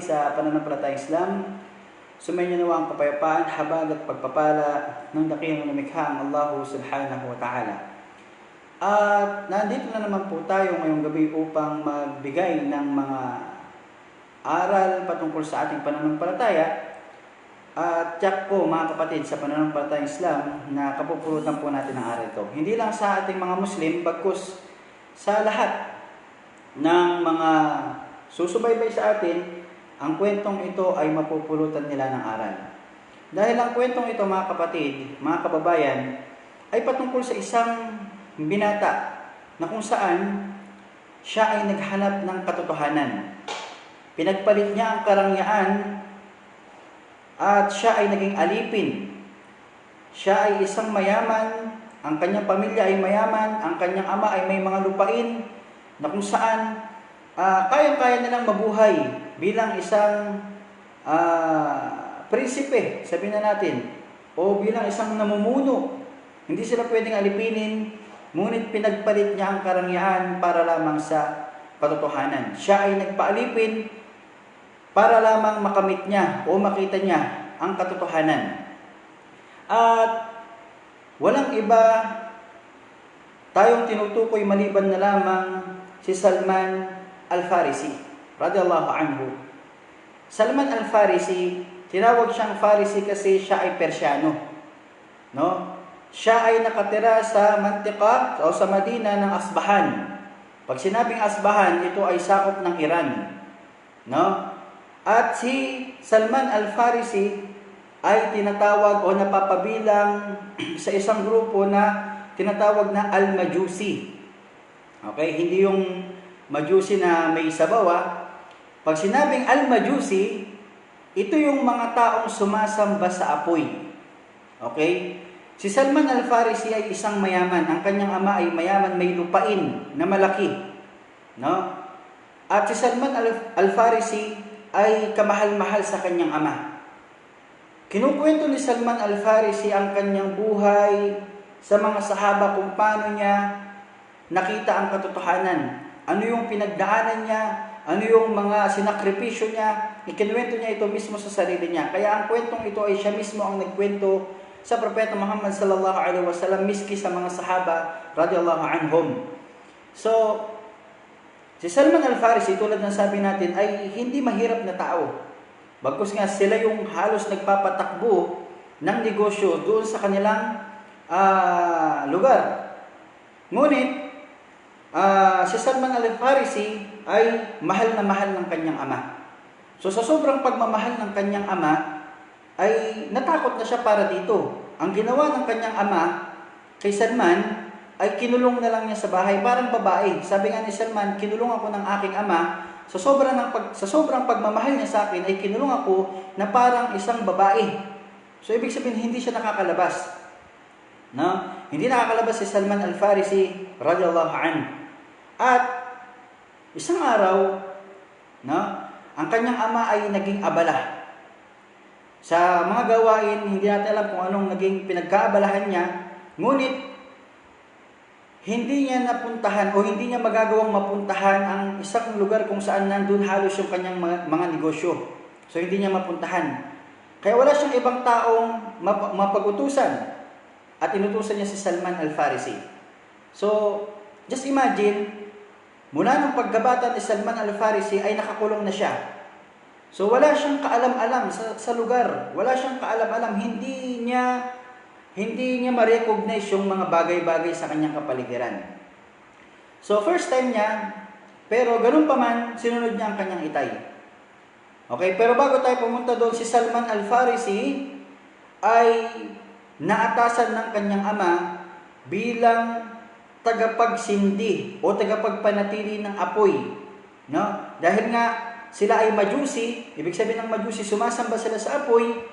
sa pananampalatayang Islam, sumainyo nawa ang kapayapaan, habag at pagpapala ng dakilang lumikha ang Allah subhanahu wa ta'ala. At nandito na naman po tayo ngayong gabi upang magbigay ng mga aral patungkol sa ating pananampalataya. At tiyak po mga kapatid sa pananampalatayang Islam na kapupulutan po natin ang aral ito. Hindi lang sa ating mga Muslim, bagkus sa lahat ng mga susubaybay sa atin, ang kwentong ito ay mapupulutan nila ng aral. Dahil ang kwentong ito mga kapatid, mga kababayan, ay patungkol sa isang binata na kung saan siya ay naghanap ng katotohanan. Pinagpalit niya ang karangyaan at siya ay naging alipin. Siya ay isang mayaman, ang kanyang pamilya ay mayaman, ang kanyang ama ay may mga lupain na kung saan kayang-kaya nilang mabuhay bilang isang prinsipe, sabihin na natin, o bilang isang namumuno. Hindi sila pwedeng alipinin, ngunit pinagpalit niya ang karangyaan para lamang sa katotohanan. Siya ay nagpaalipin para lamang makamit niya o makita niya ang katotohanan. At walang iba tayong tinutukoy maliban na lamang si Salman Al-Farisi radhiyallahu anhu. Salman Al-Farisi, tinawag siyang Farisi kasi siya ay Persyano, no? Siya ay nakatira sa Mantika o sa Madina ng Asbahan. Pag sinabing Asbahan, ito ay sakop ng Iran, no? At si Salman Al-Farisi ay tinatawag o napapabilang sa isang grupo na tinatawag na Al-Majusi. Okay, hindi yung Majusi na may sabaw. Pag sinabing Al-Majusi, ito yung mga taong sumasamba sa apoy. Okay? Si Salman Al-Farisi ay isang mayaman. Ang kanyang ama ay mayaman, may lupain na malaki. No? At si Salman Al-Farisi ay kamahal-mahal sa kanyang ama. Kinukwento ni Salman Al-Farisi ang kanyang buhay sa mga sahaba kung paano niya nakita ang katotohanan. Ano yung pinagdaanan niya, ano yung mga sinakripisyo niya, ikinuwento niya ito mismo sa sarili niya. Kaya ang kwentong ito ay siya mismo ang nagkwento sa Propeta Muhammad sallallahu alaihi wasallam miski sa mga sahaba radhiyallahu anhum. So, si Salman Al-Farisi, tulad ng sabi natin, ay hindi mahirap na tao. Bagkus nga sila yung halos nagpapatakbo ng negosyo doon sa kanilang lugar. Ngunit, si Salman Al-Farisi ay mahal na mahal ng kanyang ama. So sa sobrang pagmamahal ng kanyang ama, ay natakot na siya para dito. Ang ginawa ng kanyang ama kay Salman ay kinulong na lang niya sa bahay, parang babae. Sabi nga ni Salman, kinulong ako ng aking ama, sa sobrang pagmamahal niya sa akin, ay kinulong ako na parang isang babae. So ibig sabihin, hindi siya nakakalabas. No? Hindi nakakalabas si Salman Al-Farisi radhiyallahu anhu. At isang araw, no, ang kanyang ama ay naging abala. Sa mga gawain, hindi natin alam kung anong naging pinagkaabalahan niya, ngunit hindi niya napuntahan o hindi niya magagawang mapuntahan ang isang lugar kung saan nandun halos yung kanyang mga negosyo. So hindi niya mapuntahan. Kaya wala siyang ibang taong mapag-utusan. At inutusan niya si Salman Al-Farisi. So, just imagine, mula ng pagkabata ni Salman Al-Farisi ay nakakulong na siya. So, wala siyang kaalam-alam sa lugar. Wala siyang kaalam-alam. Hindi niya ma-recognize yung mga bagay-bagay sa kanyang kapaligiran. So, first time niya, pero ganun pa man, sinunod niya ang kanyang itay. Okay, pero bago tayo pumunta doon, si Salman Al-Farisi ay naatasan ng kanyang ama bilang tagapagsindi o tagapagpanatili ng apoy, no? Dahil nga sila ay Majusi, ibig sabihin ng Majusi, sumasamba sila sa apoy,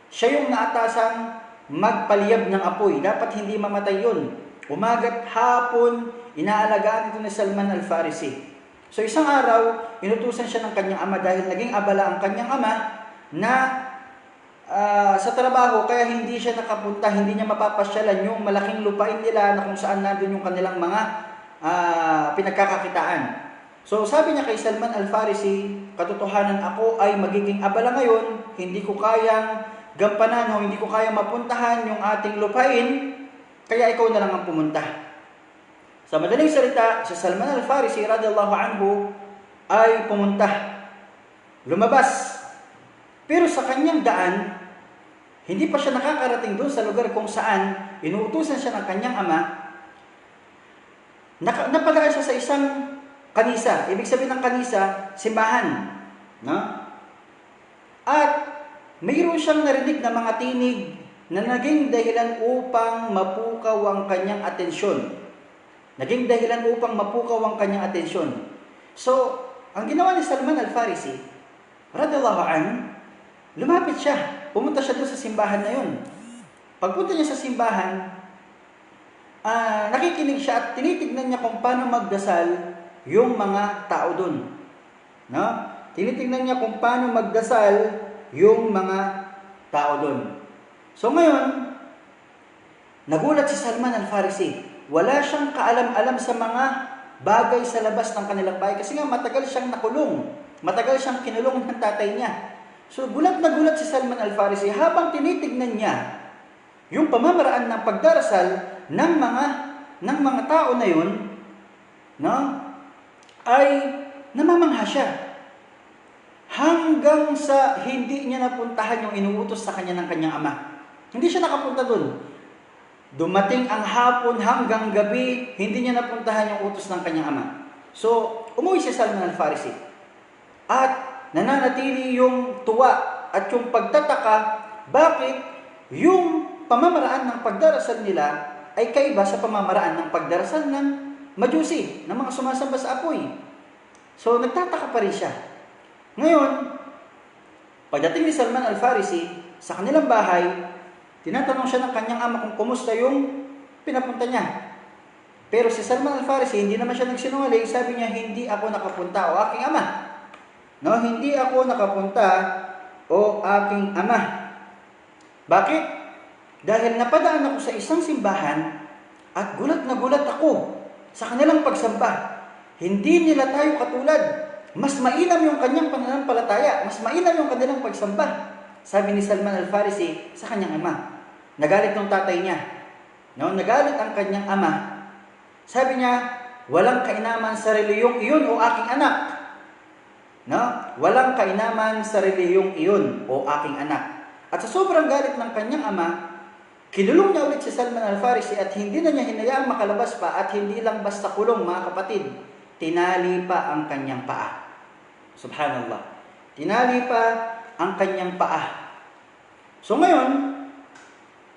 siya yung naatasang magpaliyab ng apoy. Dapat hindi mamatay yun. Umaga't hapon, inaalagaan ito ni Salman Al-Farisi. So isang araw, inutusan siya ng kanyang ama dahil naging abala ang kanyang ama na sa trabaho, kaya hindi siya nakapunta, hindi niya mapapasyalan yung malaking lupain nila na kung saan nandun yung kanilang mga pinagkakakitaan. So sabi niya kay Salman Al-Farisi, katotohanan ako ay magiging abala ngayon, hindi ko kayang gampanan o hindi ko kayang mapuntahan yung ating lupain, kaya ikaw na lang ang pumunta. Sa madaling salita, si Salman al-Farisi radhiyallahu anhu ay pumunta, lumabas. Pero sa kanyang daan, hindi pa siya nakakarating doon sa lugar kung saan inuutusan siya ng kanyang ama. Napadaan siya sa isang kanisa. Ibig sabihin ng kanisa, simbahan. No? At mayroon siyang narinig na mga tinig na naging dahilan upang mapukaw ang kanyang atensyon. Naging dahilan upang mapukaw ang kanyang atensyon. So, ang ginawa ni Salman al-Farisi, radhiyallahu anhu, lumapit siya. Pumunta siya doon sa simbahan na yun. Pagpunta niya sa simbahan, nakikinig siya at tinitignan niya kung paano magdasal yung mga tao doon. No? Tinitignan niya kung paano magdasal yung mga tao doon. So ngayon, nagulat si Salman al-Farisi. Wala siyang kaalam-alam sa mga bagay sa labas ng kanilang bahay kasi nga matagal siyang nakulong. Matagal siyang kinulong ng tatay niya. So gulat na gulat si Salman al-Farisi habang tinitignan niya yung pamamaraan ng pagdarasal ng mga tao na yun, no, ay namamangha siya. Hanggang sa hindi niya napuntahan yung inuutos sa kanya ng kanyang ama. Hindi siya nakapunta doon. Dumating ang hapon hanggang gabi, hindi niya napuntahan yung utos ng kanyang ama. So, umuwi si Salman al-Farisi. At nananatili yung tuwa at yung pagtataka, bakit yung pamamaraan ng pagdarasal nila ay kaiba sa pamamaraan ng pagdarasal ng Majusi, ng mga sumasamba sa apoy. So, nagtataka pa rin siya. Ngayon, pagdating ni Salman al-Farisi sa kanilang bahay, tinatanong siya ng kanyang ama kung kumusta yung pinapunta niya. Pero si Salman al-Farisi, hindi naman siya nagsinungaling, sabi niya, hindi ako nakapunta o aking ama. No, hindi ako nakapunta o aking ama. Bakit? Dahil napadaan ako sa isang simbahan at gulat na gulat ako sa kanilang pagsamba. Hindi nila tayo katulad. Mas mainam yung kanyang pananampalataya. Mas mainam yung kanilang pagsamba. Sabi ni Salman al-Farisi sa kanyang ama. Nagalit ng tatay niya. No, nagalit ang kanyang ama. Sabi niya, walang kainaman sa reliyong iyon o aking anak. No? Walang kainaman sa reliyong iyon o aking anak. At sa sobrang galit ng kanyang ama, kinulong niya ulit si Salman al-Farisi at hindi na niya hinayaang makalabas pa at hindi lang basta kulong, mga kapatid. Tinali pa ang kanyang paa. Subhanallah. Tinali pa ang kanyang paa. So ngayon,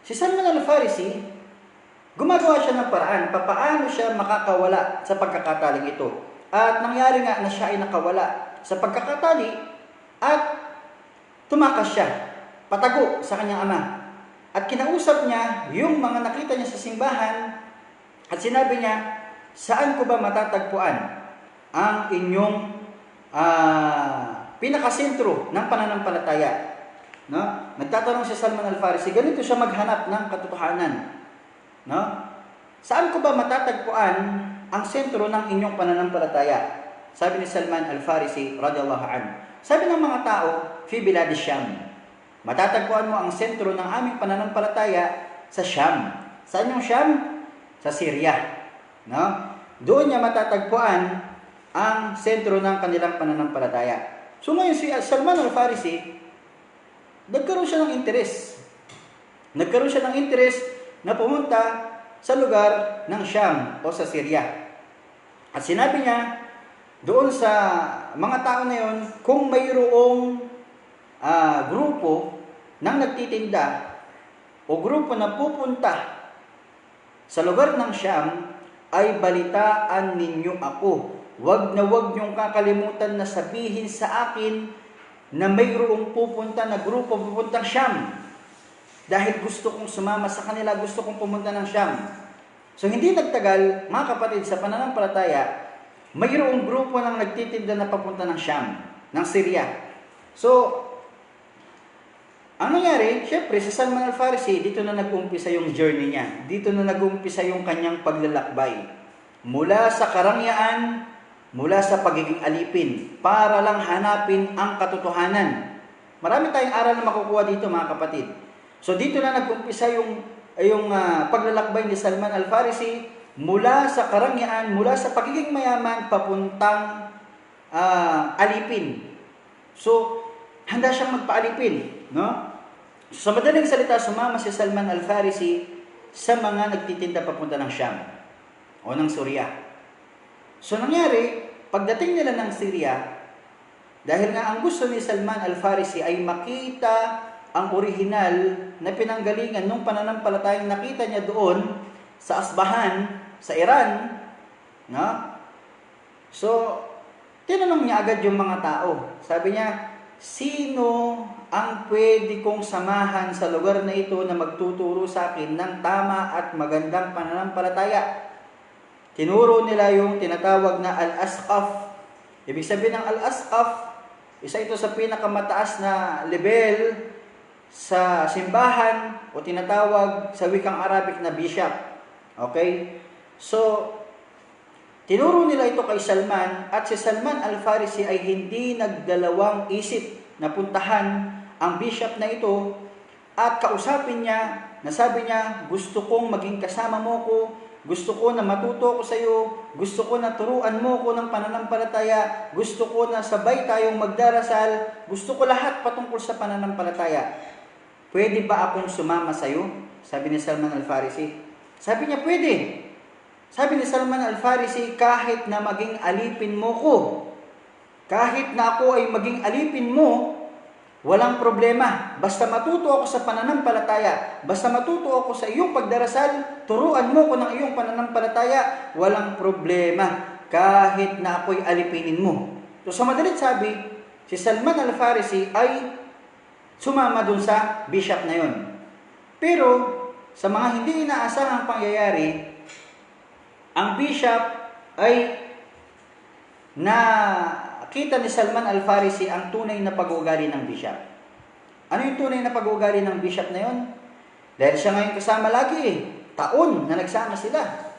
si Salman al-Farisi, gumagawa siya ng paraan. Papaano siya makakawala sa pagkakataling ito? At nangyari nga na siya ay nakawala sa pagkakatali at tumakas siya, patago sa kanyang ama. At kinausap niya yung mga nakita niya sa simbahan at sinabi niya, saan ko ba matatagpuan ang inyong pinakasentro ng pananampalataya? No? Nagtatanong si Salman al-Farisi, ganito siya maghanap ng katotohanan. No? Saan ko ba matatagpuan ang sentro ng inyong pananampalataya? Sabi ni Salman al-Farisi radhiyallahu anhu. Sabi ng mga tao, fi bilad Sham. Matatagpuan mo ang sentro ng aming pananampalataya sa Sham. Saan yung Sham? Sa Syria. No? Doon niya matatagpuan ang sentro ng kanilang pananampalataya. So ngayon si Salman al-Farisi, nagkaroon siya ng interes. Nagkaroon siya ng interes na pumunta sa lugar ng Sham o sa Syria. At sinabi niya doon sa mga tao na yon, kung mayroong grupo ng nagtitinda o grupo na pupunta sa lugar ng Sham, ay balitaan ninyo ako. Wag na wag niyong kakalimutan na sabihin sa akin na mayroong pupunta na grupo pupuntang Sham. Dahil gusto kong sumama sa kanila, gusto kong pumunta ng Sham. So hindi nagtagal, mga kapatid, sa pananampalataya, mayroong grupo ng nagtitinda na papunta ng Sham, ng Syria. So, ang nangyari, syempre, si Salman al-Farisi, dito na nag-umpisa yung journey niya. Dito na nag-umpisa yung kanyang paglalakbay. Mula sa karangyaan mula sa pagiging alipin para lang hanapin ang katotohanan. Marami tayong aral na makukuha dito, mga kapatid. So dito na nag-umpisa yung paglalakbay ni Salman Al-Farisi mula sa karangyaan, mula sa pagiging mayaman papuntang alipin. So handa siyang magpaalipin, no? So, sa madaling salita, sumama si Salman Al-Farisi sa mga nagtitinda papunta ng Sham o ng Syria. So nangyari, pagdating nila ng Syria, dahil nga ang gusto ni Salman Al-Farisi ay makita ang orihinal na pinanggalingan ng pananampalatayang nakita niya doon sa Asbahan, sa Iran, no? So, tinanong niya agad yung mga tao. Sabi niya, sino ang pwede kong samahan sa lugar na ito na magtuturo sa akin ng tama at magandang pananampalataya? Tinuro nila yung tinatawag na Al-Asqaf. Ibig sabihin ng Al-Asqaf, isa ito sa pinakamataas na level sa simbahan o tinatawag sa wikang Arabic na bishop. Okay? So, tinuro nila ito kay Salman at si Salman Al-Farisi ay hindi nagdalawang isip na puntahan ang bishop na ito at kausapin niya, nasabi niya, gusto kong maging kasama mo ko, gusto ko na matuto ko sa iyo, gusto ko na turuan mo ko ng pananampalataya, gusto ko na sabay tayong magdarasal, gusto ko lahat patungkol sa pananampalataya. Pwede ba akong sumama sa iyo? Sabi ni Salman Al-Farisi. Sabi niya, pwede. Sabi ni Salman Al-Farisi, kahit na maging alipin mo ko, kahit na ako ay maging alipin mo, walang problema. Basta matuto ako sa pananampalataya, basta matuto ako sa iyong pagdarasal, turuan mo ko ng iyong pananampalataya, walang problema. Kahit na ako'y alipinin mo. So sa madalit sabi, si Salman Al-Farisi ay sumama dun sa bishop na yon. Pero sa mga hindi inaasahang pangyayari, ang bishop ay nakita ni Salman Al-Farisi ang tunay na pag-uugali ng bishop. Ano yung tunay na pag-uugali ng bishop na yon? Dahil siya ngayon kasama lagi taon na nagsama sila.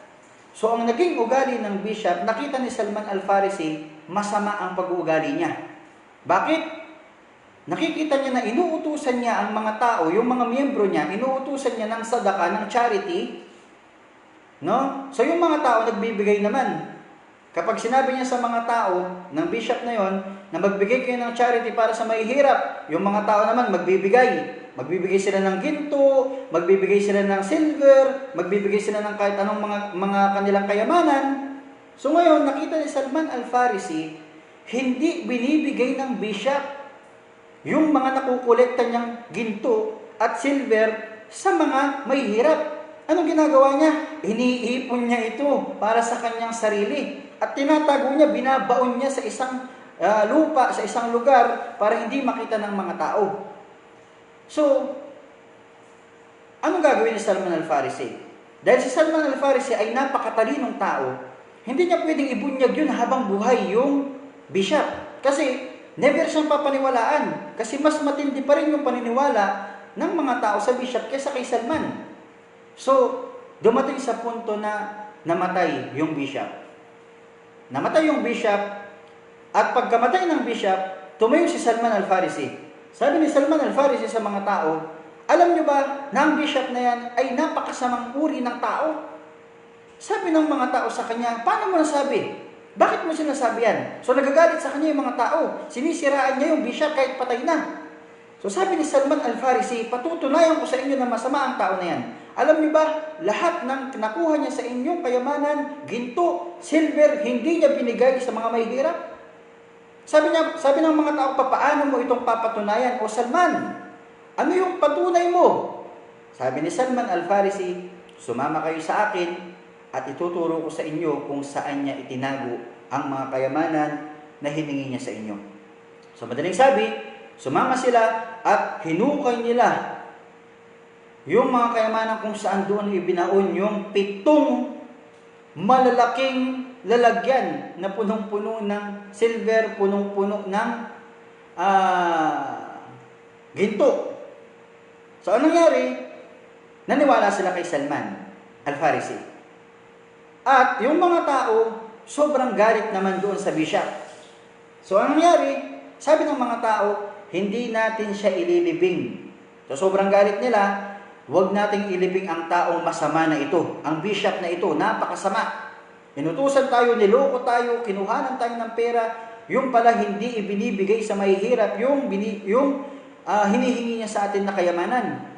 So ang naging ugali ng bishop, nakita ni Salman Al-Farisi, masama ang pag-uugali niya. Bakit? Nakikita niya na inuutusan niya ang mga tao, yung mga miyembro niya, inuutusan niya ng sadaka, ng charity, no? So yung mga tao nagbibigay naman. Kapag sinabi niya sa mga tao ng bishop na yon na magbigay kayo ng charity para sa mahihirap, yung mga tao naman magbibigay. Magbibigay sila ng ginto, magbibigay sila ng silver, magbibigay sila ng kahit anong mga kanilang kayamanan. So ngayon, nakita ni Salman Al-Farisi, hindi binibigay ng bishop yung mga nakukolekta niyang ginto at silver sa mga mahihirap. Anong ginagawa niya? Iniipon niya ito para sa kanyang sarili. At tinatago niya, binabaon niya sa isang lupa, sa isang lugar para hindi makita ng mga tao. So, anong gagawin ni Salman Al-Farisi? Dahil si Salman Al-Farisi ay napakatalinong tao, hindi niya pwedeng ibunyag yun habang buhay yung bishop. Kasi never siyang papaniwalaan. Kasi mas matindi pa rin yung paniniwala ng mga tao sa bishop kaysa kay Salman. So, dumating sa punto na namatay yung bishop. Namatay yung bishop, at pagkamatay ng bishop, tumayo si Salman Al-Farisi. Sabi ni Salman Al-Farisi sa mga tao, alam nyo ba na ang bishop na yan ay napakasamang uri ng tao? Sabi ng mga tao sa kanya, paano mo nasabi? Bakit mo sinasabi yan? So nagagalit sa kanya yung mga tao. Sinisiraan niya yung bishop kahit patay na. So sabi ni Salman Al-Farisi, patutunayan ko sa inyo na masama ang tao na yan. Alam niyo ba, lahat ng nakuha niya sa inyong kayamanan, ginto, silver, hindi niya binigay sa mga mahihirap. Sabi ng mga tao, paano mo itong papatunayan? O Salman, ano yung patunay mo? Sabi ni Salman Al-Farisi, sumama kayo sa akin at ituturo ko sa inyo kung saan niya itinago ang mga kayamanan na hiningi niya sa inyo. So madaling sabi, sumama sila at hinukay nila yung mga kayamanan kung saan doon ibinaon yung 7 malalaking lalagyan na punong-puno ng silver, punong-puno ng ginto. So anong nangyari? Naniwala sila kay Salman Al-Farisi. At yung mga tao, sobrang galit naman doon sa bishop. So ang nangyari, sabi ng mga tao, hindi natin siya ililibing. So sobrang galit nila, huwag nating ilibing ang taong masama na ito, ang bishop na ito, napakasama. Inutusan tayo, niloko tayo, kinuhanan tayo ng pera, yung pala hindi ibinibigay sa mahihirap, yung hinihingi niya sa atin na kayamanan.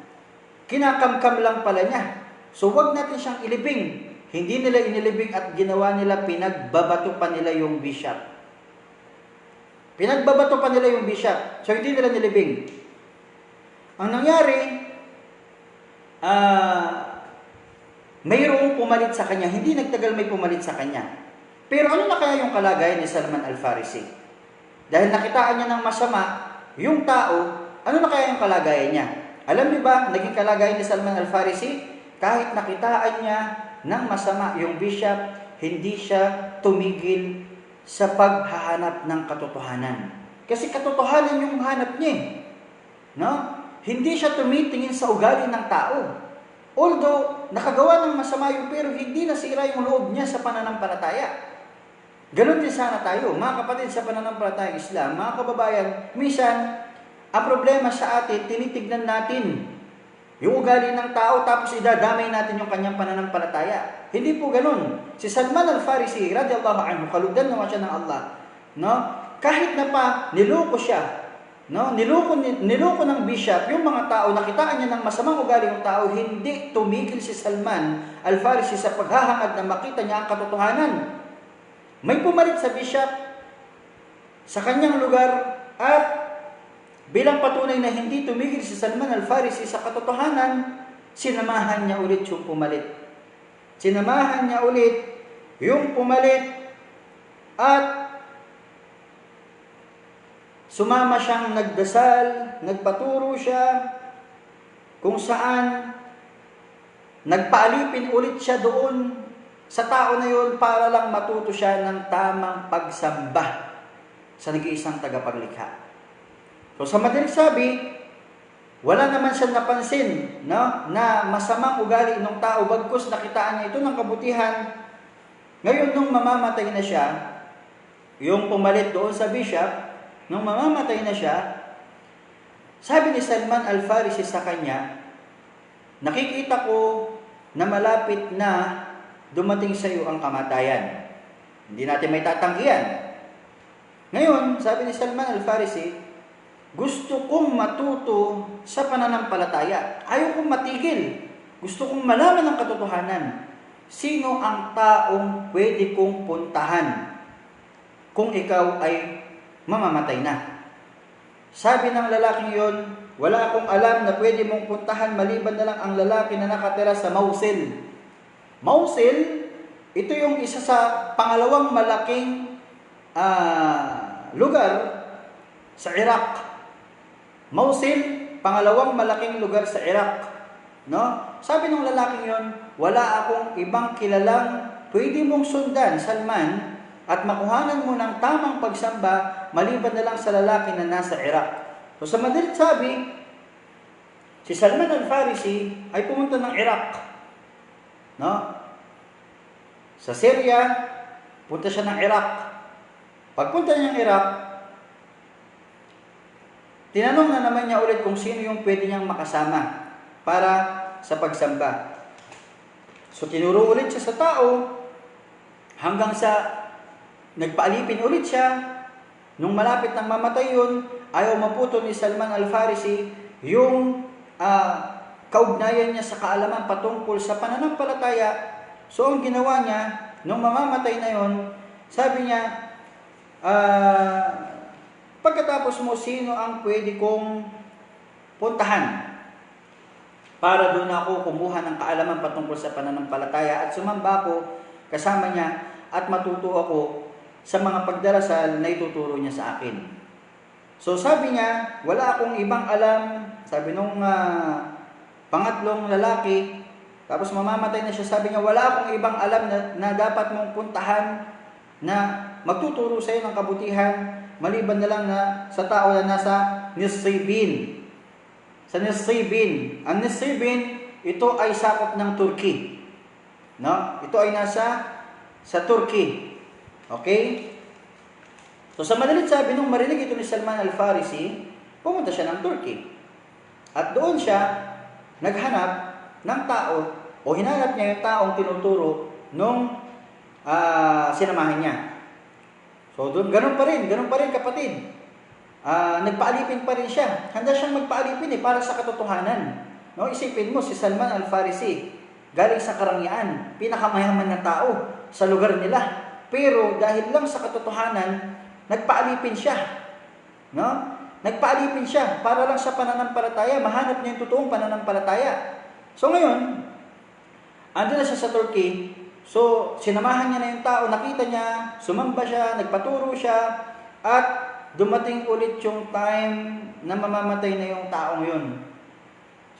Kinakamkam lang pala niya. So huwag natin siyang ilibing. Hindi nila inilibing at ginawa nila, pinagbabato pa nila yung bishop. Pinagbabato pa nila yung bishop. So hindi nila nilibing. Ang nangyari, mayroong pumalit sa kanya. Hindi nagtagal may pumalit sa kanya. Pero ano na kaya yung kalagayan ni Salman Al-Farisi? Dahil nakitaan niya ng masama, yung tao, ano na kaya yung kalagayan niya? Alam niyo ba, naging kalagayan ni Salman Al-Farisi? Kahit nakitaan niya ng masama yung bishop, hindi siya tumigil sa paghahanap ng katotohanan. Kasi katotohanan yung hanap niya. No? Hindi siya tumitingin sa ugali ng tao. Although, nakagawa ng masama yung pero hindi nasira yung loob niya sa pananampalataya. Ganon din sana tayo, mga kapatid sa pananampalatayang Islam, mga kababayan, minsan, ang problema sa atin, tinitignan natin yung ugali ng tao tapos idadamay natin yung kanyang pananampalataya. Hindi po ganun. Si Salman Al-Farisi, radiyallahu anhu, kalugdan naman siya ng Allah, no? Kahit na pa, niloko siya, no? Niloko ng bishop, yung mga tao, nakitaan niya ng masamang ugali ng tao, hindi tumigil si Salman Al-Farisi sa paghahangad na makita niya ang katotohanan. May pumalit sa bishop sa kanyang lugar at bilang patunay na hindi tumigil si Salman Al-Farisi sa katotohanan, sinamahan niya ulit yung pumalit. Sinamahan niya ulit yung pumalit at sumama siyang nagdasal, nagpaturo siya kung saan nagpaalipin ulit siya doon sa tao na yun para lang matuto siya ng tamang pagsamba sa nag-iisang tagapaglikha. So sa madaling sabi, wala naman siya napansin, no, na masamang ugali ng tao, bagkus nakitaan niya ito ng kabutihan. Ngayon nung mamamatay na siya, yung pumalit doon sa bishop, nung mamamatay na siya, sabi ni Salman Al-Farisi sa kanya, nakikita ko na malapit na dumating sa iyo ang kamatayan. Hindi natin may tatanggihan. Ngayon, sabi ni Salman Al-Farisi, gusto kong matuto sa pananampalataya. Ayaw kong matigil. Gusto kong malaman ang katotohanan. Sino ang taong pwede kong puntahan kung ikaw ay mamamatay na? Sabi ng lalaking yon, wala akong alam na pwede mong puntahan maliban na lang ang lalaki na nakatira sa Mosul. Mosul, ito yung isa sa pangalawang malaking lugar sa Iraq. Mosul, pangalawang malaking lugar sa Iraq. No? Sabi ng lalaking yon, wala akong ibang kilalang pwede mong sundan, Salman, at makuhanan mo ng tamang pagsamba maliban na lang sa lalaki na nasa Iraq. So sa madalit sabi, si Salman Al-Farisi ay pumunta ng Iraq. No? Sa Syria, punta siya ng Iraq. Pagpunta niya ng Iraq, tinanong na naman niya ulit kung sino yung pwede niyang makasama para sa pagsamba. So tinuro ulit siya sa tao hanggang sa nagpaalipin ulit siya. Nung malapit ng mamatay yun, ayaw maputo ni Salman Al-Farisi yung kaugnayan niya sa kaalaman patungkol sa pananampalataya. So ang ginawa niya, nung mamamatay na yun, sabi niya, pagkatapos mo, sino ang pwede kong puntahan para doon ako kumuha ng kaalaman patungkol sa pananampalataya at sumamba ako kasama niya at matuto ako sa mga pagdarasal na ituturo niya sa akin. So sabi niya, wala akong ibang alam, sabi nung pangatlong lalaki, tapos mamamatay na siya, sabi niya, wala akong ibang alam na dapat mong puntahan na magtuturo sa iyo ng kabutihan maliban na lang na sa tao na nasa Nisibin. Sa Nisibin. Ang Nisibin, ito ay sakop ng Turkey. No? Ito ay nasa sa Turkey. Okay? So sa madalit sabi, nung marinig ito ni Salman al-Farisi, pumunta siya ng Turkey. At doon siya naghanap ng tao, o hinanap niya yung taong tinuturo nung sinamahan niya. So doon, ganun pa rin kapatid. Nagpaalipin pa rin siya. Handa siyang magpaalipin para sa katotohanan. No, isipin mo si Salman al-Farisi, galing sa karangyaan, pinakamayaman na tao sa lugar nila. Pero dahil lang sa katotohanan, nagpaalipin siya. No? Nagpaalipin siya para lang sa pananampalataya, mahanap niya yung totoong pananampalataya. So ngayon, ando na siya sa Turkey. So sinamahan niya na yung tao, nakita niya, sumamba siya, nagpaturo siya, at dumating ulit yung time na mamamatay na yung taong yun.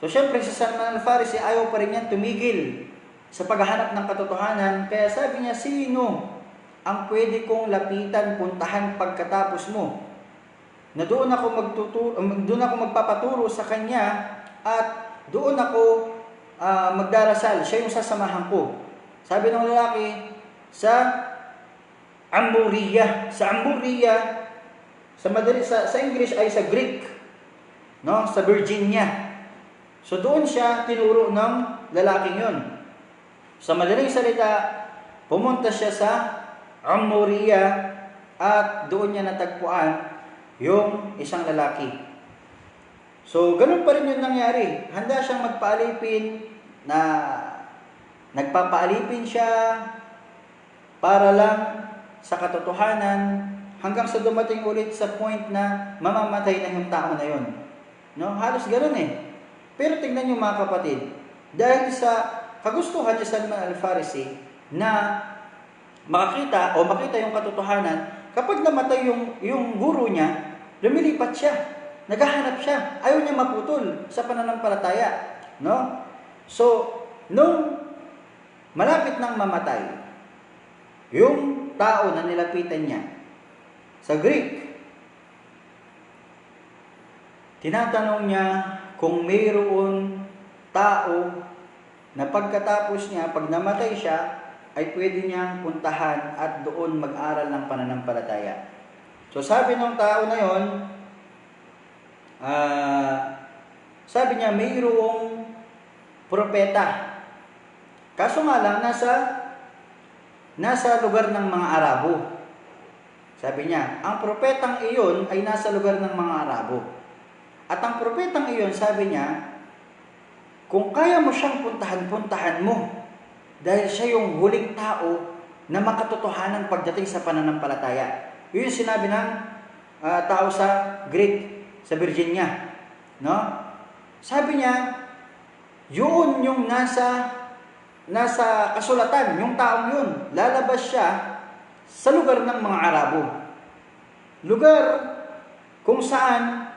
So syempre si Salman al-Farisi ayaw pa rin yan tumigil sa paghahanap ng katotohanan. Kaya sabi niya, sino ang pwede kong lapitan, puntahan pagkatapos mo? Na doon ako magpapaturo sa kanya at doon ako magdarasal. Siya yung sasamahan ko. Sabi ng lalaki, sa Amburiya. Sa Amburiya, sa English ay sa Greek, no? Sa Virginia. So doon siya tinuro ng lalaking yun. Sa madaling salita, pumunta siya sa Amuriya at doon niya natagpuan yung isang lalaki. So ganun pa rin yung nangyari. Handa siyang magpaalipin, na nagpapaalipin siya para lang sa katotohanan, hanggang sa dumating ulit sa point na mamamatay na yung tao na yun. No? Halos ganun Pero tingnan niyo mga kapatid, dahil sa kagustuhan ni Salman al-Farisi na makita yung katotohanan, kapag namatay yung guro niya, lumilipat siya, naghahanap siya, ayaw niya maputol sa pananampalataya. No? So, nung malapit nang mamatay, yung tao na nilapitan niya, sa Greek, tinatanong niya kung mayroon tao na pagkatapos niya, pag namatay siya, ay pwede niyang puntahan at doon mag-aral ng pananampalataya. So sabi ng tao na yon, sabi niya mayroong propeta. Kaso nga lang, nasa lugar ng mga Arabo. Sabi niya, ang propetang iyon ay nasa lugar ng mga Arabo. At ang propetang iyon, sabi niya, kung kaya mo siyang puntahan mo, dahil siya yung huling tao na makatotohanan pagdating sa pananampalataya. Yun yung sinabi ng tao sa Greek, sa Virginia. No? Sabi niya, yun yung nasa kasulatan, yung taong yun. Lalabas siya sa lugar ng mga Arabo. Lugar kung saan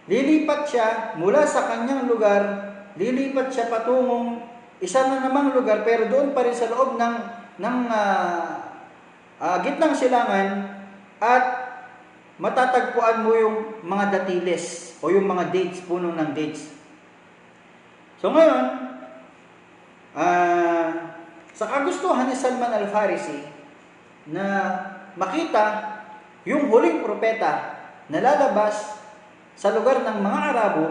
lilipat siya mula sa kanyang lugar, lilipat siya patungong isa na namang lugar, pero doon pa rin sa loob ng gitnang silangan, at matatagpuan mo yung mga datiles o yung mga dates, puno ng dates. So ngayon, sa kagustuhan ni Salman al-Farisi na makita yung huling propeta na lalabas sa lugar ng mga Arabo,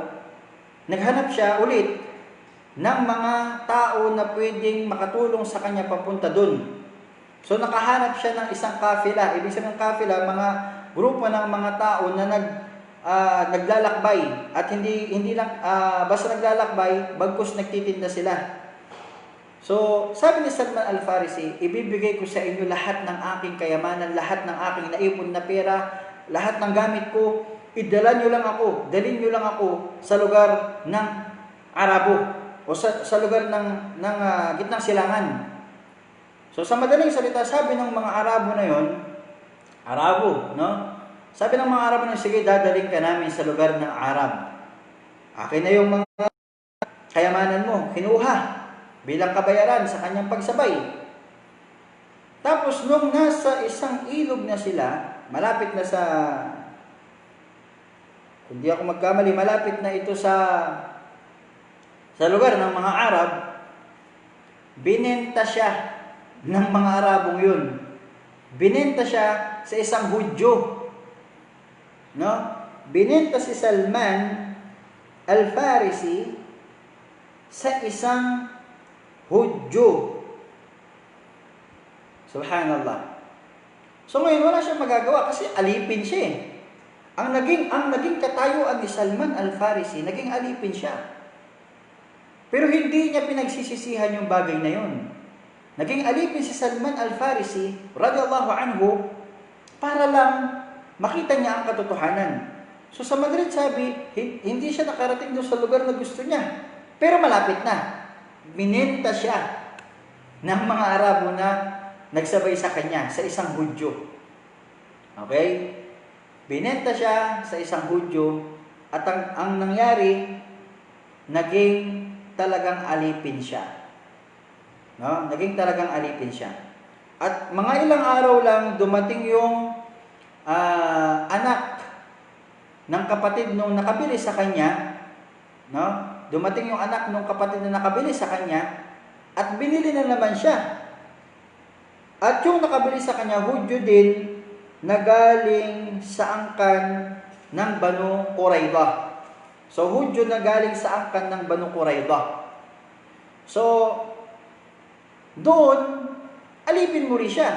naghanap siya ulit ng mga tao na pwedeng makatulong sa kanya papunta doon. So nakahanap siya ng isang kafila. Ibig sabihin ng kafila, mga grupo ng mga tao na naglalakbay, at hindi lang basta naglalakbay, bagkus nagtitinda sila. So sabi ni Salman al-Farisi, ibibigay ko sa inyo lahat ng aking kayamanan, lahat ng aking naipon na pera, lahat ng gamit ko, dalhin niyo lang ako sa lugar ng Arabo, o sa lugar ng gitnang silangan. So sa madaling salita, sabi ng mga Arabo na yon, Arabo, no? Sabi ng mga Arabo na, sige, dadalhin ka namin sa lugar ng Arab. Akin na yung mga kayamanan mo, kinuha bilang kabayaran sa kanyang pagsabay. Tapos nung nasa isang ilog na sila, malapit na sa, kung di ako magkamali, malapit na ito sa lugar ng mga Arab, binenta siya ng mga Arabong yun. Binenta siya sa isang Hudyo. No? Binenta si Salman Al-Farisi sa isang Hudyo. Subhanallah. So ngayon wala siyang magagawa kasi alipin siya eh. Ang naging katayuan ni Salman Al-Farisi, naging alipin siya. Pero hindi niya pinagsisisihan yung bagay na yun. Naging alipin si Salman Al-Farisi, radiyallahu anhu, para lang makita niya ang katotohanan. So sa Madrid sabi, hindi siya nakarating doon sa lugar na gusto niya. Pero malapit na. Binenta siya ng mga Arabo na nagsabay sa kanya, sa isang Hudyo. Okay? Binenta siya sa isang Hudyo at ang nangyari, naging talagang alipin siya. No? Naging talagang alipin siya. At mga ilang araw lang dumating yung anak ng kapatid nung nakabili sa kanya, no? Dumating yung anak nung kapatid na nakabili sa kanya at binili na naman siya. At yung nakabili sa kanya, Hudyo din, na galing sa angkan ng Banu Qurayza. So, Hudyo na galing sa angkan ng Banu Qurayza. So, doon, alipin mo rin siya.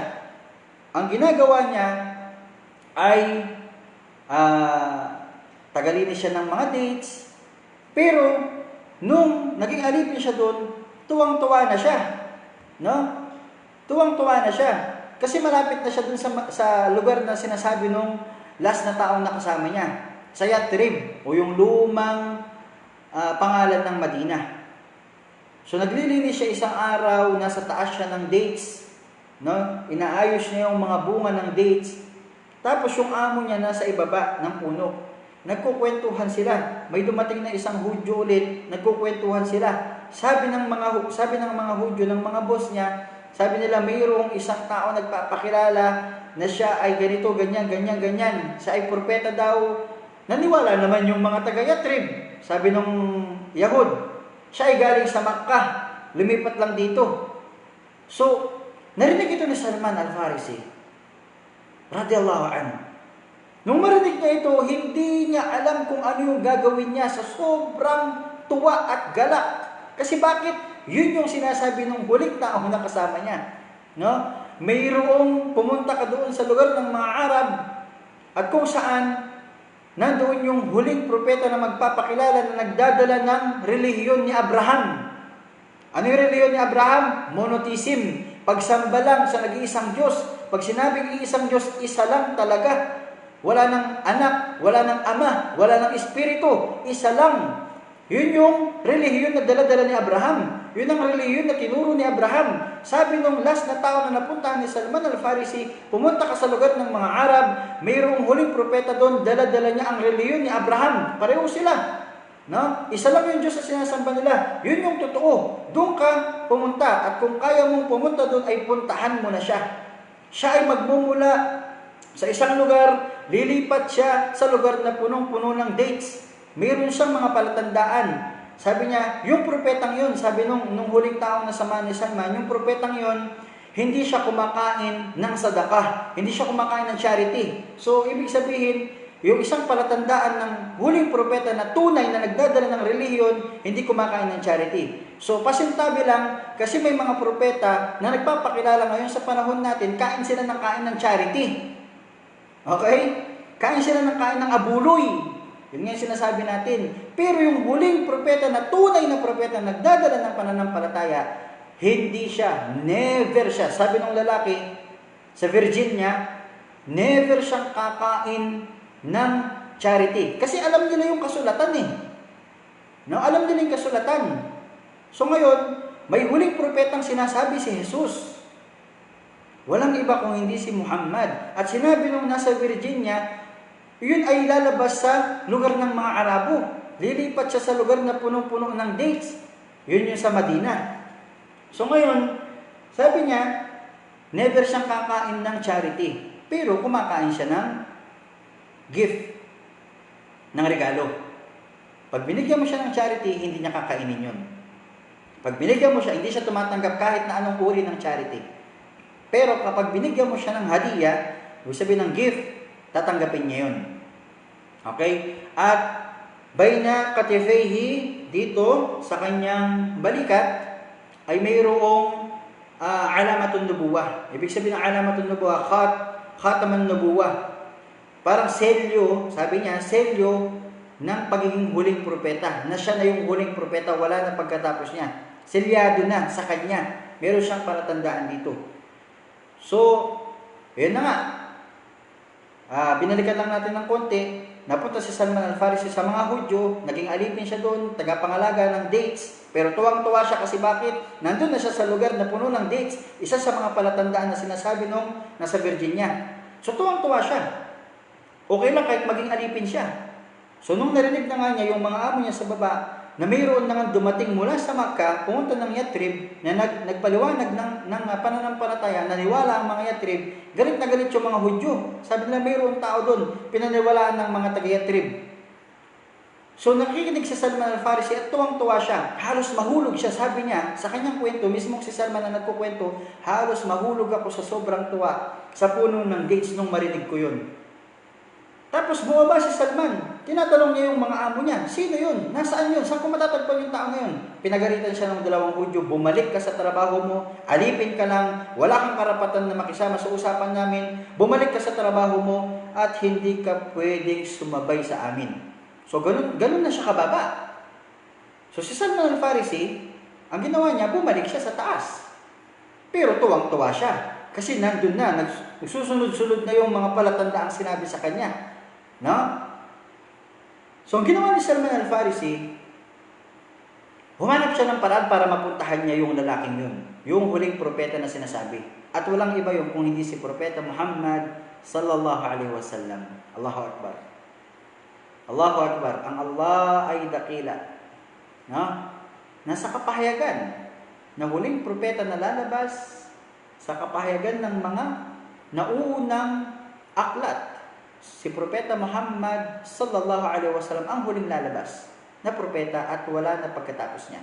Ang ginagawa niya ay tagalinin siya ng mga dates, pero nung naging alipin siya doon, tuwang-tuwa na siya. No? Tuwang-tuwa na siya. Kasi malapit na siya dun sa lugar na sinasabi nung last na taong nakasama niya. Sa Yatrib, o yung lumang pangalan ng Madina. So naglilinis siya isang araw, nasa taas siya ng dates. No? Inaayos niya yung mga bunga ng dates. Tapos yung amo niya nasa ibaba ng puno. Nagkukwentuhan sila. May dumating na isang Hudyo ulit, nagkukwentuhan sila. Sabi ng mga Hudyo, ng mga boss niya, sabi nila, mayroong isang tao nagpapakilala na siya ay ganito, ganyan, ganyan, ganyan. Siya ay propeta daw. Naniwala naman yung mga taga-Yatrib. Sabi nung Yahud, siya ay galing sa Makkah. Lumipat lang dito. So, narinig ito ni Salman Al-Farisi, radiyallahu anhu. Nung marinig niya ito, hindi niya alam kung ano yung gagawin niya sa sobrang tuwa at galak. Kasi bakit? Yun yung sinasabi ng huling taong nakasama niya. No? Mayroong pumunta ka doon sa lugar ng mga Arab at kung saan nandoon yung huling propeta na magpapakilala na nagdadala ng relihiyon ni Abraham. Ano yung relihiyon ni Abraham? Monotheism. Pagsamba lang sa nag-iisang Diyos. Pag sinabing iisang Diyos, isa lang talaga. Wala ng anak, wala ng ama, wala ng espiritu, isa lang. Yun yung relihiyon na dala-dala ni Abraham. Yun ang relihiyon na tinuro ni Abraham. Sabi nung last na tao na napuntahan ni Salman Al-Farisi, pumunta ka sa lugar ng mga Arab, mayroong huling propeta doon, dala-dala niya ang relihiyon ni Abraham. Pareho sila. No? Isa lang yung Diyos na sinasamba nila. Yun yung totoo. Doon ka pumunta. At kung kaya mong pumunta doon, ay puntahan mo na siya. Siya ay magmumula sa isang lugar, lilipat siya sa lugar na punong-puno ng dates. Mayroon siyang mga palatandaan. Sabi niya, yung propetang yun, sabi nung huling taong nasama ni Salman, yung propetang yun, hindi siya kumakain ng sadakah, hindi siya kumakain ng charity. So, ibig sabihin, yung isang palatandaan ng huling propeta na tunay na nagdadala ng relihiyon, hindi kumakain ng charity. So, pasintabi lang, kasi may mga propeta na nagpapakilala ngayon sa panahon natin, kain sila ng kain ng charity. Okay? Kain sila ng kain ng abuloy. Yun nga yung sinasabi natin. Pero yung huling propeta na tunay na propeta na nagdadala ng pananampalataya, hindi siya, never siya. Sabi ng lalaki sa Virginia, never siyang kakain ng charity. Kasi alam nila yung kasulatan eh. No? Alam nila yung kasulatan. So ngayon, may huling propetang sinasabi si Jesus. Walang iba kung hindi si Muhammad. At sinabi nung nasa Virginia, yun ay lalabas sa lugar ng mga Arabo. Lilipat siya sa lugar na punong-puno ng dates. Yun yung sa Madina. So ngayon, sabi niya, never siyang kakain ng charity. Pero kumakain siya ng gift, ng regalo. Pag binigyan mo siya ng charity, hindi niya kakainin yun. Pag binigyan mo siya, hindi siya tumatanggap kahit na anong uri ng charity. Pero kapag binigyan mo siya ng hadiah, ibig sabihin ng gift, tatanggapin niya yun. Okay? At bayna katifayhi, dito sa kanyang balikat, ay mayroong alamatun nubuwah. Ibig sabihin ng alamatun nubuwah, khataman nubuwah. Parang selyo, sabi niya, selyo ng pagiging huling propeta. Na siya na yung huling propeta, wala na pagkatapos niya. Selyado na sa kanya. Meron siyang palatandaan dito. So, yun na nga. Binalikan lang natin ng konti. Napunta si Salman al-Farisi sa mga Hudyo, naging alipin siya doon, tagapangalaga ng dates, pero tuwang-tuwa siya kasi bakit? Nandun na siya sa lugar na puno ng dates, isa sa mga palatandaan na sinasabi nung nasa Virginia. So tuwang-tuwa siya. Okay lang kahit maging alipin siya. So nung narinig na nga niya yung mga amo niya sa baba, na mayroon na nga dumating mula sa Makkah, pumunta ng Yatrib, na nagpaliwanag ng pananampalataya, naniwala ang mga Yatrib, galit na galit yung mga Hudyo. Sabi nila mayroong tao doon, pinaniwalaan ng mga taga-Yatrib. So nakikinig si Salman al-Farisi at tuwang-tuwa siya. Halos mahulog siya, sabi niya, sa kanyang kwento, mismong si Salman na nagkukwento, halos mahulog ako sa sobrang tuwa sa puno ng dates nung marinig ko yun. Tapos bumaba si Salman, tinatanong niya yung mga amo niya, sino yun? Nasaan yun? Saan ko matatagpuan yung tao na yun? Pinagalitan siya ng dalawang Hudyo, bumalik ka sa trabaho mo, alipin ka lang, wala kang karapatan na makisama sa usapan namin, bumalik ka sa trabaho mo, at hindi ka pwedeng sumabay sa amin. So ganun na siya kababa. So si Salman al-Farisi, ang ginawa niya, bumalik siya sa taas. Pero tuwang-tuwa siya, kasi nandun na, nagsusunod-sunod na yung mga palatandaang sinabi sa kanya. No? So, ang ginawa ni Salman al-Farisi, humanap siya ng paraan para mapuntahan niya yung lalaking yun. Yung huling propeta na sinasabi. At walang iba yung kung hindi si Propeta Muhammad sallallahu alaihi wasallam. Allahu Akbar. Allahu Akbar. Ang Allah ay dakila. No? Nasa kapahayagan na huling propeta na lalabas sa kapahayagan ng mga nauunang aklat. Si Propeta Muhammad sallallahu alaihi wasallam ang huling lalabas na propeta at wala na pagkatapos niya.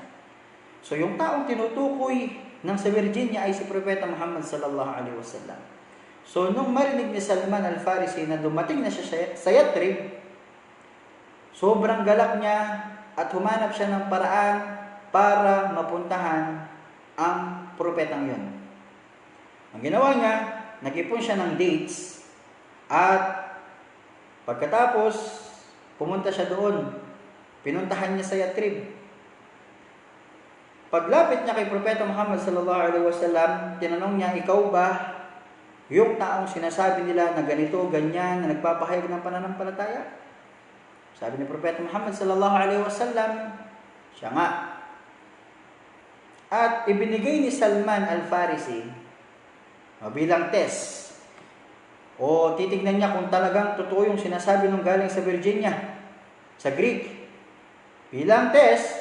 So yung taong tinutukoy ng sa Virginia ay si Propeta Muhammad sallallahu alaihi wasallam. So nung marinig ni Salman al-Farisi na dumating na siya sa Yatrib, sobrang galak niya at humanap siya ng paraan para mapuntahan ang propetang yun. Ang ginawa niya, nag-ipon siya ng dates at pagkatapos, pumunta siya doon. Pinuntahan niya sa Yatrib. Paglapit niya kay Propeta Muhammad sallallahu alaihi wasallam, tinanong niya, ikaw ba yung taong sinasabi nila na ganito, ganyan, na nagpapahayag ng pananampalataya? Sabi ni Propeta Muhammad sallallahu alaihi wasallam, siya nga. At ibinigay ni Salman al-Farisi bilang test. O titignan niya kung talagang totoo yung sinasabi nung galing sa Virginia, sa Greek. Bilang test,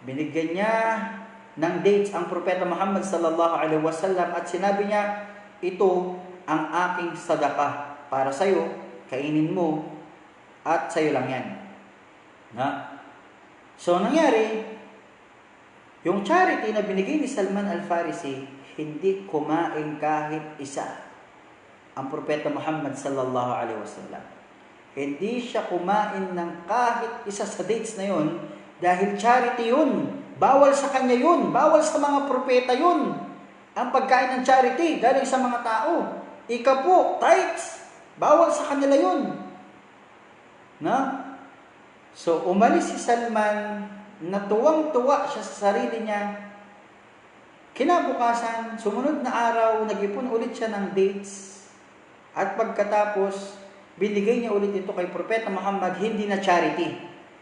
binigyan niya ng dates ang Propeta Muhammad sallallahu alaihi wasallam at sinabi niya, ito ang aking sadaka para sa'yo, kainin mo, at sa'yo lang yan. Na? So, nangyari, yung charity na binigay ni Salman al-Farisi, hindi kumain kahit isa ang Propeta Muhammad sallallahu alaihi wasallam. Hindi siya kumain ng kahit isa sa dates na yun dahil charity yun. Bawal sa kanya yun. Bawal sa mga propeta yun. Ang pagkain ng charity galing sa mga tao. Ika po, tithes. Bawal sa kanila yun. Na? So, umalis si Salman na tuwang-tuwa siya sa sarili niya. Kinabukasan, sumunod na araw, nag-ipon ulit siya ng dates. At pagkatapos, binigay niya ulit ito kay Propeta Muhammad, hindi na charity.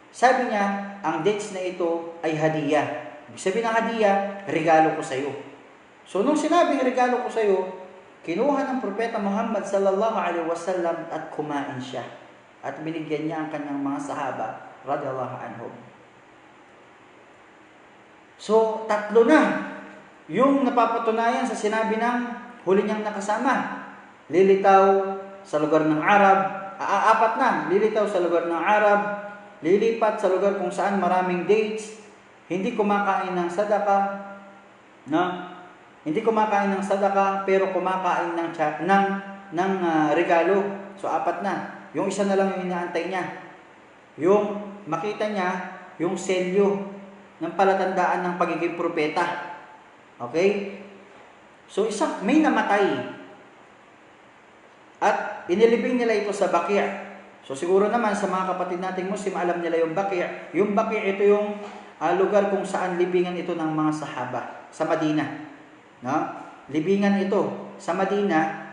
Sabi niya, ang dates na ito ay hadiah. Ibig sabihin ng hadiah, regalo ko sa iyo. So, nung sinabing regalo ko sa iyo, kinuha ng Propeta Muhammad sallallahu alaihi wasallam at kumain siya. At binigyan niya ang kanyang mga sahaba, radhiyallahu anhum. So, tatlo na yung napapatunayan sa sinabi ng huli niyang nakasama. Lilitaw sa lugar ng Arab, apat na, lilitaw sa lugar ng Arab, lilipat sa lugar kung saan maraming dates, hindi kumakain ng sadaka, na Hindi kumakain ng sadaka, pero kumakain ng regalo. So, 4 na. Yung isa na lang yung inaantay niya. Yung makita niya, yung selyo ng palatandaan ng pagiging propeta. Okay? So, may namatay. At inilibing nila ito sa Baqi'. So, siguro naman sa mga kapatid nating Muslim, alam nila yung Baqi'. Yung Baqi', ito yung lugar kung saan libingan ito ng mga sahaba sa Madina. No? Libingan ito sa Madina.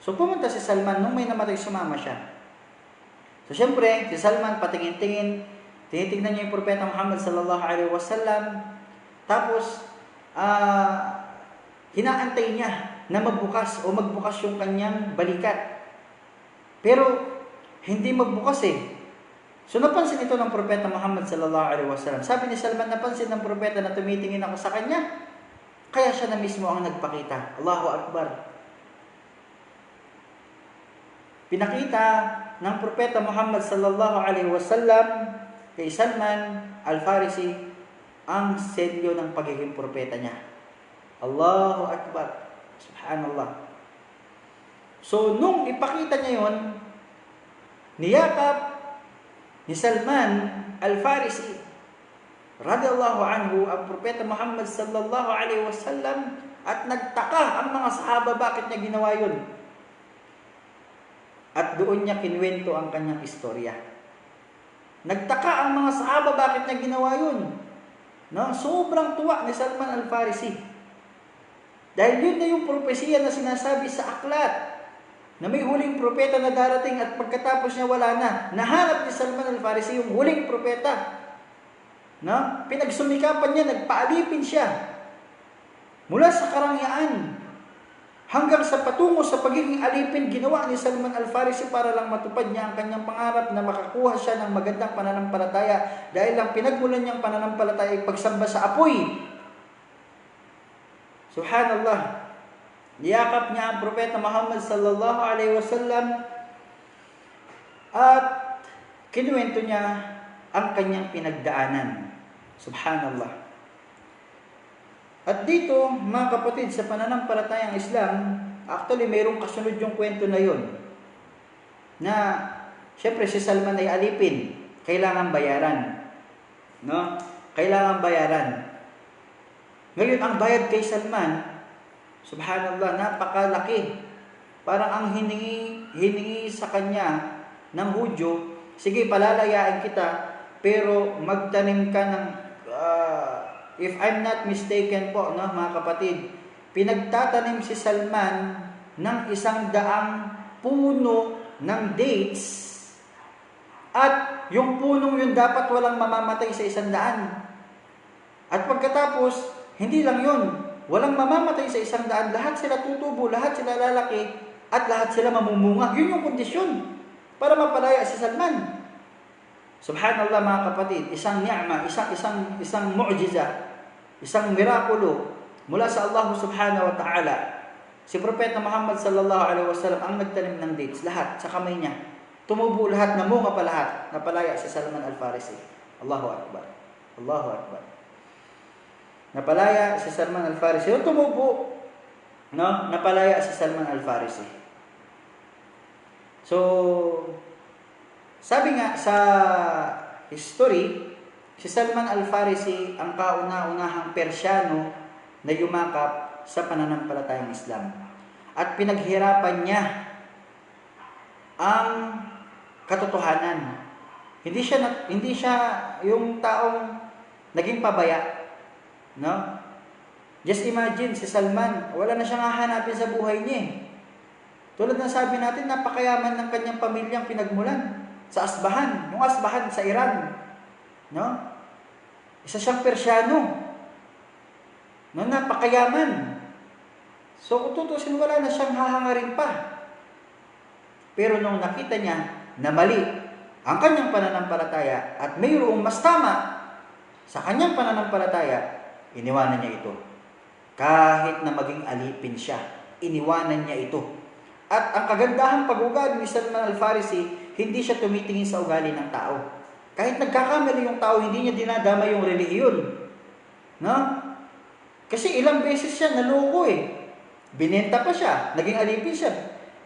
So, pumunta si Salman. Nung may namatay, sumama siya. So, syempre, si Salman patingin-tingin, tinitingnan niya yung propeta Muhammad sallallahu alaihi wasallam. Tapos, hinaantay niya na magbukas yung kanyang balikat. Pero, hindi magbukas eh. So, napansin ito ng propeta Muhammad sallallahu alaihi wasallam. Sabi ni Salman, napansin ng propeta na tumitingin ako sa kanya. Kaya siya na mismo ang nagpakita. Allahu Akbar. Pinakita ng propeta Muhammad sallallahu alaihi wasallam kay Salman Al-Farisi ang selyo ng pagiging propeta niya. Allahu Akbar. Subhanallah. So, nung ipakita niya yon, niyakap ni Salman Al-Farisi radiyallahu anhu ang propeta Muhammad sallallahu alaihi wasallam at nagtaka ang mga sahaba bakit niya ginawa yun. At doon niya kinwento ang kanyang istorya. Nagtaka ang mga sahaba bakit niya ginawa yun. No? Sobrang tuwa ni Salman Al-Farisi. Dahil yun na yung propesiya na sinasabi sa aklat na may huling propeta na darating at pagkatapos niya wala na. Nahanap ni Salman Al-Farisi yung huling propeta. No? Pinagsumikapan niya, nagpaalipin siya. Mula sa karangyaan hanggang sa patungo sa pagiging alipin, ginawa ni Salman Al-Farisi para lang matupad niya ang kanyang pangarap na makakuha siya ng magandang pananampalataya dahil lang pinagmulan niyang pananampalataya ay pagsamba sa apoy. Subhanallah. Niyakap niya ang propeta Muhammad sallallahu alaihi wasallam at kinuwento niya ang kanyang pinagdaanan. Subhanallah. At dito, mga kapatid, sa pananampalatayang Islam, actually mayroong kasunod yung kwento na yun. Na, syempre si Salman ay alipin. Kailangan bayaran. No? Kailangan bayaran. Ngayon, ang bayad kay Salman, subhanallah, napakalaki. Parang ang hiningi sa kanya ng Hudyo, sige, palalayain kita, pero magtanim ka ng if I'm not mistaken po, no, mga kapatid, pinagtatanim si Salman ng 100 puno ng dates at yung punong yun dapat walang mamamatay sa 100. At pagkatapos, hindi lang yun, walang mamamatay sa 100, lahat sila tutubo, lahat sila lalaki at lahat sila mamumunga. Yun yung kondisyon para mapalaya si Salman. Subhanallah, mga kapatid, isang ni'ma, isang mu'jiza, isang mirakulo mula sa Allah subhanahu wa ta'ala. Si Propeta Muhammad sallallahu alaihi wasallam ang nagtanim ng dates, lahat sa kamay niya. Tumubo lahat, namunga pa lahat, napalaya si Salman Al-Farisi. Allahu Akbar. Allahu Akbar. Napalaya si Salman Al-Farisi. Yung tumubo, no? Napalaya si Salman Al-Farisi. So, sabi nga sa history, si Salman Al-Farisi ang kauna-unahang Persyano na yumakap sa pananampalatayang Islam. At pinaghirapan niya ang katotohanan. Hindi siya yung taong naging pabaya. No? Just imagine, si Salman, wala na siyang hahanapin sa buhay niya. Tulad ng sabi natin, napakayaman ng kanyang pamilyang pinagmulan sa Asbahan, yung Asbahan sa Iran. No? Isa siyang Persyano. No, napakayaman. So, kung tutusin, wala na siyang hahangarin pa. Pero nung nakita niya na mali ang kanyang pananampalataya at mayroong mas tama sa kanyang pananampalataya, iniwanan niya ito. Kahit na maging alipin siya, iniwanan niya ito. At ang kagandahang pag-ugali ni Salman Al-Farisi, hindi siya tumitingin sa ugali ng tao. Kahit nagkakamali yung tao, hindi niya dinadama yung relihiyon. No? Kasi ilang beses siya naloko eh. Binenta pa siya, naging alipin siya.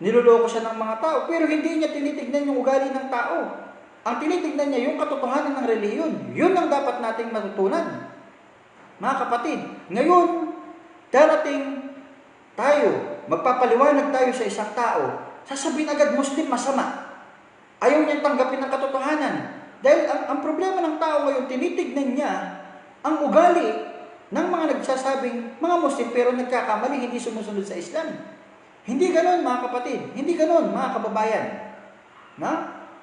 Niloloko siya ng mga tao, pero hindi niya tinitignan yung ugali ng tao. Ang tinitignan niya yung katotohanan ng relihiyon. Yun ang dapat nating matutunan. Mga kapatid, ngayon, darating tayo, magpapaliwanag tayo sa isang tao, sasabihin agad Muslim masama. Ayaw niyang tanggapin ang katotohanan. Dahil ang problema ng tao ngayon, tinitignan niya ang ugali ng mga nagsasabing mga Muslim pero nagkakamali, hindi sumusunod sa Islam. Hindi ganon mga kapatid, hindi ganon mga kababayan. Na?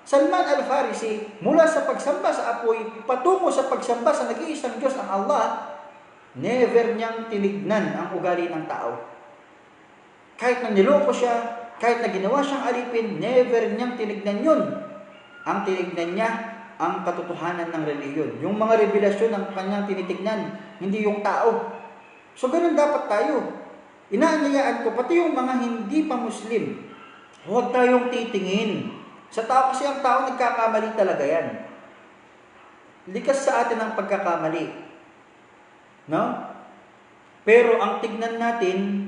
Salman Al-Farisi, mula sa pagsamba sa apoy, patungo sa pagsamba sa nag-iisang Diyos ang Allah, never niyang tinignan ang ugali ng tao. Kahit na niloko siya, kahit na ginawa siyang alipin, never niyang tinignan yun. Ang tinignan niya, ang katotohanan ng relihiyon. Yung mga revelasyon ng kanyang tinitignan, hindi yung tao. So, ganun dapat tayo. Inaanyayaan ko, pati yung mga hindi pa Muslim, huwag tayong titingin. Sa tao kasi ang tao nagkakamali talaga yan. Likas sa atin ang pagkakamali. No? Pero ang tignan natin,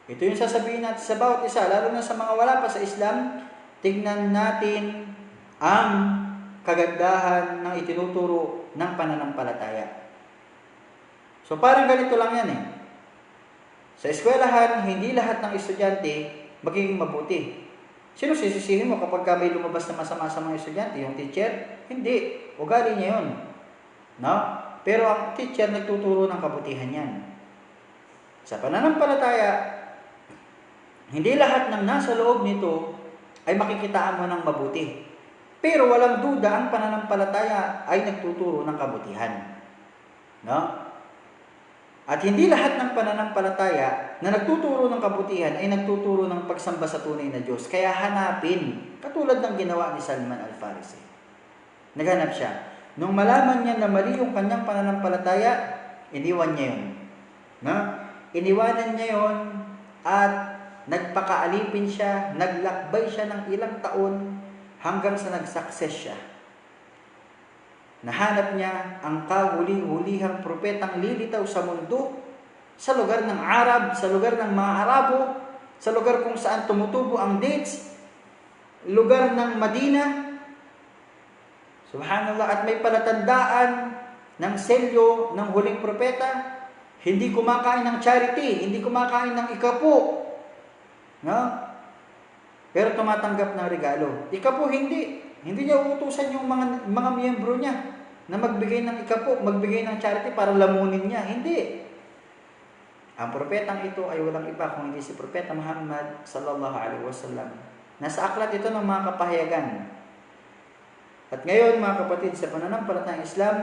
ito yung sasabihin natin sa bawat isa, lalo na sa mga wala pa sa Islam, tignan natin ang kagandahan ng itinuturo ng pananampalataya. So parang ganito lang yan eh. Sa eskwelahan, hindi lahat ng estudyante magiging mabuti. Sino sisisihin mo kapag may lumabas na masama sa mga estudyante? Yung teacher? Hindi. Ugali niya yun. No? Pero ang teacher nagtuturo ng kabutihan yan. Sa pananampalataya, hindi lahat ng nasa loob nito ay makikitaan mo ng mabuti. Pero walang duda ang pananampalataya ay nagtuturo ng kabutihan. No? At hindi lahat ng pananampalataya na nagtuturo ng kabutihan ay nagtuturo ng pagsamba sa tunay na Diyos. Kaya hanapin, katulad ng ginawa ni Salman Al-Farisi. Naghanap siya. Nung malaman niya na mali yung kanyang pananampalataya, iniwan niya yun. No? Iniwanan niya yun at nagpakaalipin siya, naglakbay siya ng ilang taon hanggang sa nag-success siya. Nahanap niya ang kahuli-hulihang propetang lilitaw sa mundo, sa lugar ng Arab, sa lugar ng mga Arabo, sa lugar kung saan tumutubo ang dates, lugar ng Madina. Subhanallah, at may palatandaan ng selyo ng huling propeta, hindi kumakain ng charity, hindi kumakain ng ikapo. No? Pero tumatanggap ng regalo. Ikapo hindi. Hindi niya uutusan yung mga miyembro niya na magbigay ng ikapo, magbigay ng charity para lamunin niya. Hindi. Ang propetang ito ay walang iba kung hindi si Propeta Muhammad sallallahu alaihi wasallam. Nasa aklat ito ng mga kapahayagan. At ngayon mga kapatid, sa pananampalatayang Islam,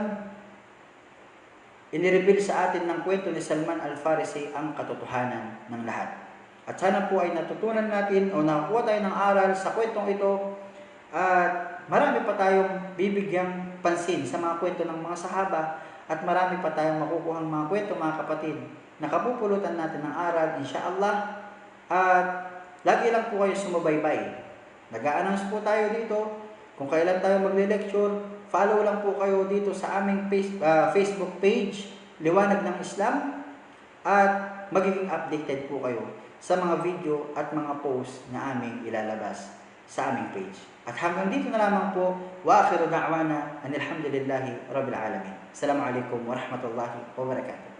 inireveal sa atin ng kwento ni Salman Al-Farisi ang katotohanan ng lahat. At sana po ay natutunan natin o nakakuha tayo ng aral sa kwentong ito at marami pa tayong bibigyang pansin sa mga kwento ng mga sahaba at marami pa tayong makukuhang mga kwento mga kapatid na kapupulutan natin ng aral insyaallah at lagi lang po kayo sumubaybay. Nag-a-announce po tayo dito kung kailan tayo magle-lecture. Follow lang po kayo dito sa aming Facebook page Liwanag ng Islam at magiging updated po kayo sa mga video at mga post na aming ilalabas sa aming page. At hanggang dito na lamang po, wa akhiru da'wana anil hamdulillahi rabbil alamin. Assalamu alaikum warahmatullahi wabarakatuh.